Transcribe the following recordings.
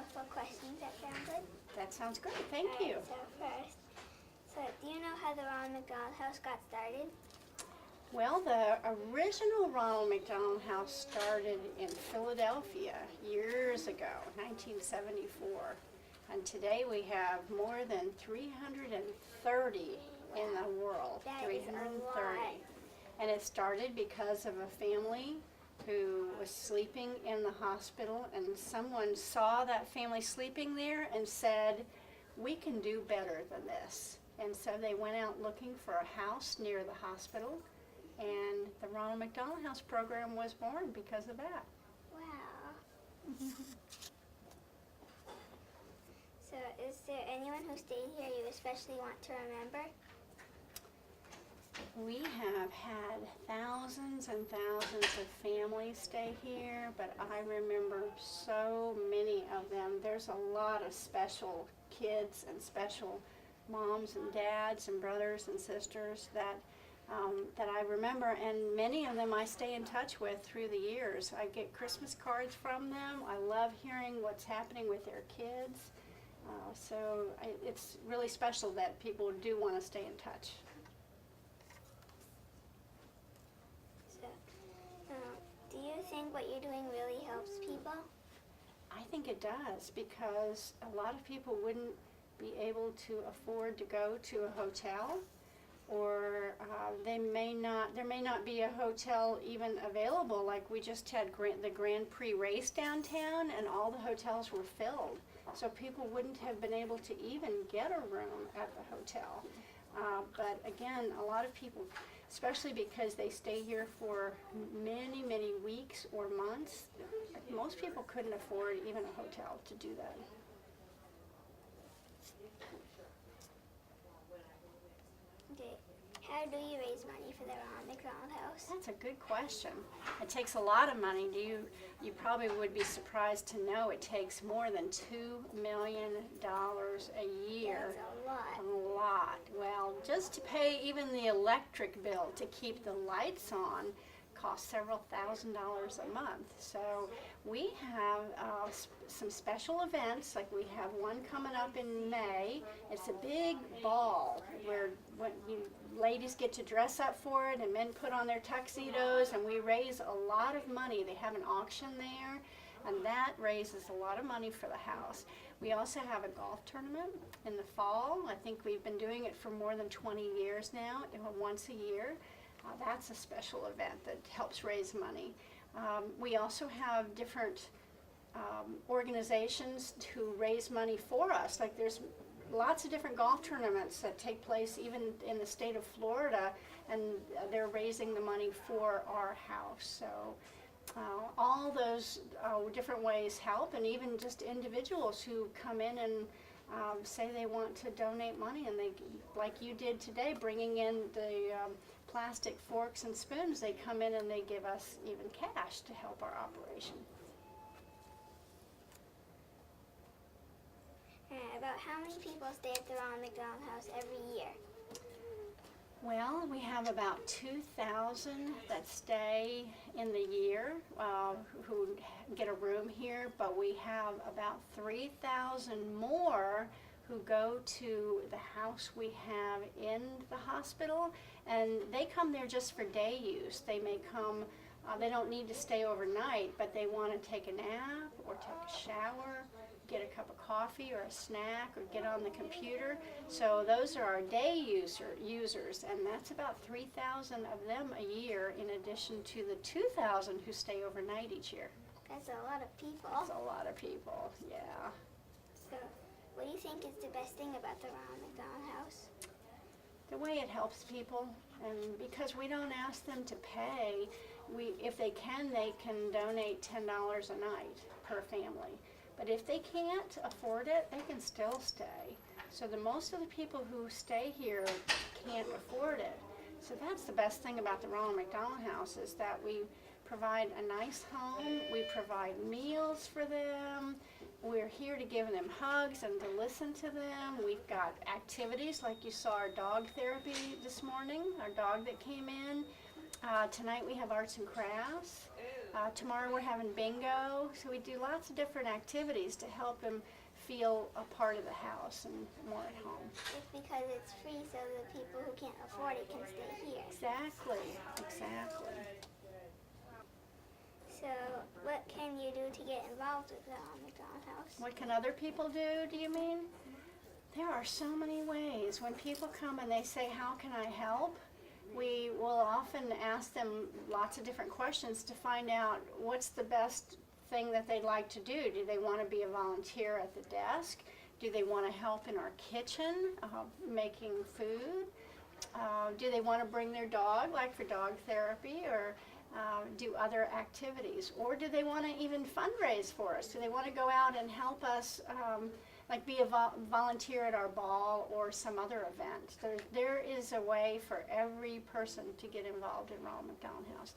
couple of questions. That sound good? That sounds good. Thank All right, you. So first, do you know how the Ronald McDonald House got started? Well, the original Ronald McDonald House started in Philadelphia years ago, 1974. And today we have more than 330 in the world. That is a lot. And it started because of a family who was sleeping in the hospital, and someone saw that family sleeping there and said, we can do better than this. And so they went out looking for a house near the hospital, and the Ronald McDonald House program was born because of that. Wow. So is there anyone who stayed here you especially want to remember? We have had thousands and thousands of families stay here, but I remember so many of them. There's a lot of special kids and special moms and dads and brothers and sisters that I remember, and many of them I stay in touch with through the years. I get Christmas cards from them. I love hearing what's happening with their kids. It's really special that people do want to stay in touch. Do you think what you're doing really helps people? I think it does, because a lot of people wouldn't be able to afford to go to a hotel, or there may not be a hotel even available. Like we just had the Grand Prix race downtown, and all the hotels were filled, so people wouldn't have been able to even get a room at the hotel. But again, a lot of people, especially because they stay here for many, many weeks or months, most people couldn't afford even a hotel to do that. Okay. How do you raise money for the Ronald McDonald House? That's a good question. It takes a lot of money. You probably would be surprised to know it takes more than $2 million a year. That's a lot. A lot. Well, just to pay even the electric bill to keep the lights on costs several $1,000s a month. So we have some special events, like we have one coming up in May. It's a big ball where ladies get to dress up for it, and men put on their tuxedos, and we raise a lot of money. They have an auction there, and that raises a lot of money for the house. We also have a golf tournament in the fall. I think we've been doing it for more than 20 years now, once a year. That's a special event that helps raise money. We also have different organizations who raise money for us. Like there's lots of different golf tournaments that take place even in the state of Florida, and they're raising the money for our house. So all those different ways help, and even just individuals who come in and say they want to donate money, and they, like you did today, bringing in the plastic forks and spoons, they come in and they give us even cash to help our operation. About how many people stay at the Ronald McDonald House every year? Well, we have about 2,000 that stay in the year who get a room here, but we have about 3,000 more who go to the house we have in the hospital, and they come there just for day use. They may come, they don't need to stay overnight, but they want to take a nap or take a shower, get a cup of coffee or a snack, or get on the computer. So those are our day users, and that's about 3,000 of them a year, in addition to the 2,000 who stay overnight each year. That's a lot of people. That's a lot of people, yeah. So what do you think is the best thing about the Ronald McDonald House? The way it helps people, and because we don't ask them to pay, if they can donate $10 a night per family. But if they can't afford it, they can still stay. So most of the people who stay here can't afford it. So that's the best thing about the Ronald McDonald House, is that we provide a nice home, we provide meals for them, we're here to give them hugs and to listen to them. We've got activities, like you saw our dog therapy this morning, our dog that came in. Tonight we have arts and crafts. Tomorrow we're having bingo, so we do lots of different activities to help them feel a part of the house and more at home. It's because it's free, so the people who can't afford it can stay here. Exactly, exactly. So, what can you do to get involved with the Ronald McDonald House? What can other people do you mean? There are so many ways. When people come and they say, how can I help? We will often ask them lots of different questions to find out what's the best thing that they'd like to do. Do they want to be a volunteer at the desk? Do they want to help in our kitchen making food? Do they want to bring their dog, like for dog therapy, or do other activities? Or do they want to even fundraise for us? Do they want to go out and help us like be a volunteer at our ball or some other event? There is a way for every person to get involved in Ronald McDonald House.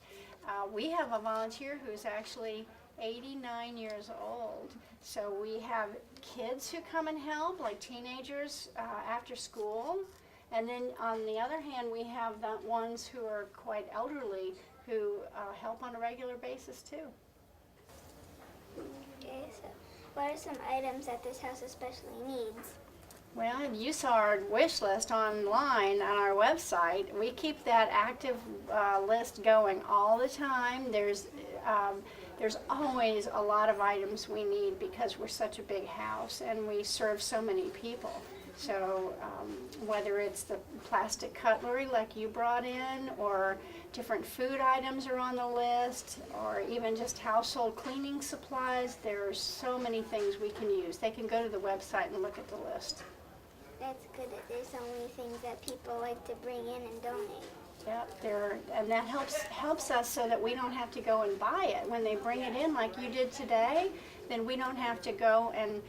We have a volunteer who's actually 89 years old. So we have kids who come and help, like teenagers after school. And then on the other hand, we have the ones who are quite elderly who help on a regular basis too. Okay, so what are some items that this house especially needs? Well, you saw our wish list online on our website. We keep that active list going all the time. There's always a lot of items we need because we're such a big house and we serve so many people. So whether it's the plastic cutlery like you brought in, or different food items are on the list, or even just household cleaning supplies, there's so many things we can use. They can go to the website and look at the list. That's good that there's so many things that people like to bring in and donate. Yep, and that helps us so that we don't have to go and buy it. When they bring it in like you did today, then we don't have to go and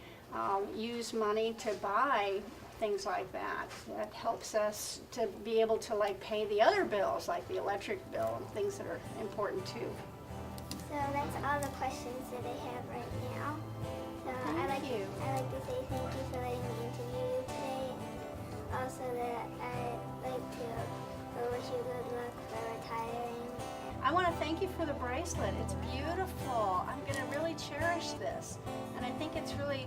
use money to buy things like that. That helps us to be able to like pay the other bills, like the electric bill and things that are important too. So that's all the questions that I have right now. So Thank you. I'd like to say thank you for letting me interview you today. And also that I'd like to wish you good luck for retiring. I want to thank you for the bracelet. It's beautiful. I'm going to really cherish this. And I think it's really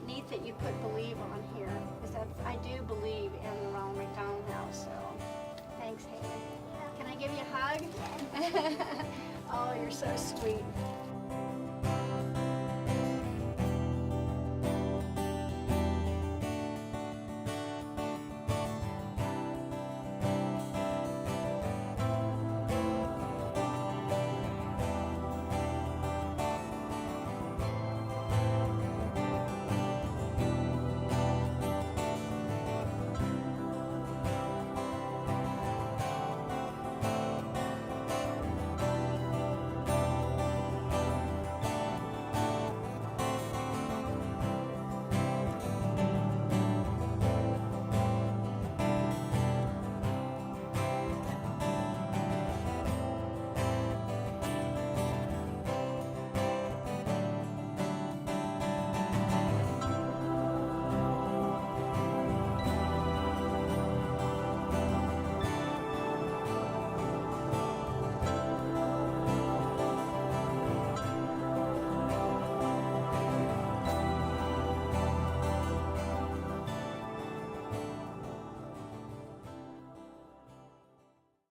neat that you put believe on here, because I do believe in the Ronald McDonald House. So thanks, Haley. Can I give you a hug? Oh, you're so sweet.